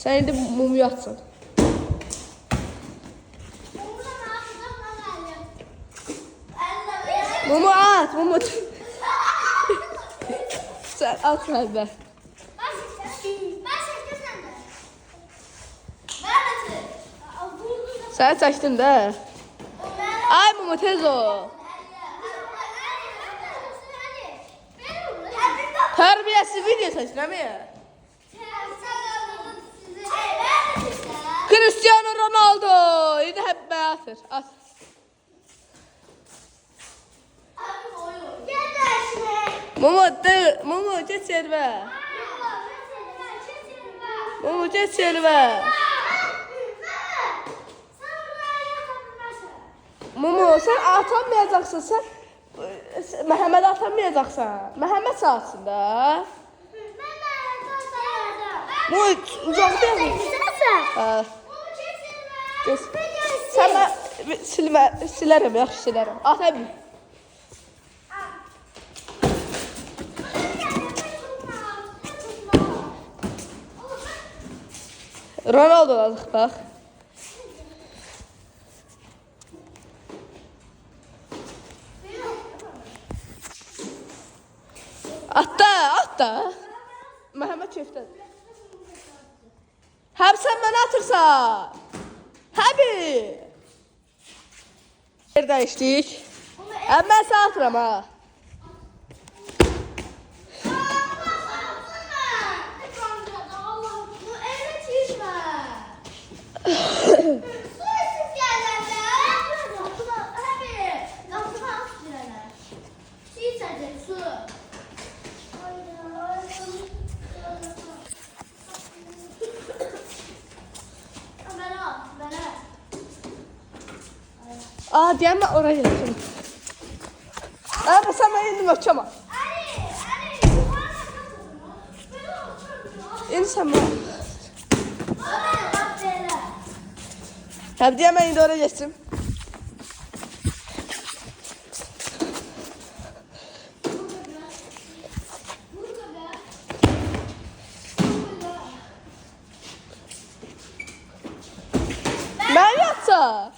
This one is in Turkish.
Sen indi mumu yatsın. Mumu at, mumu. Sen at kalbe. Sen çəkdin də. Ay mumu tez ol. Terbiyesiz video çəkdin mi? Cristiano Ronaldo. İndi hep bəyatır. At. Mumu geç yerine. Mumu geç yerine. Mumu sen atamayacaksan sen Mehmet atamayacaksan. Mehmet salsın da. Mumu uzakta yazın. Sen silerim, yaxşı silerim. Ata bil. Ronaldo aldık bak. At da. Mehmet Çöften. Hem sen bana atırsan. Həbi. Yerdə işləyik. Mən sağ atıram ha. Diyem ben oraya geleceğim. Ama sen ben indim açamam. İn sen ben. Tabii diyem ben indi oraya geçtim. Ben yatsa.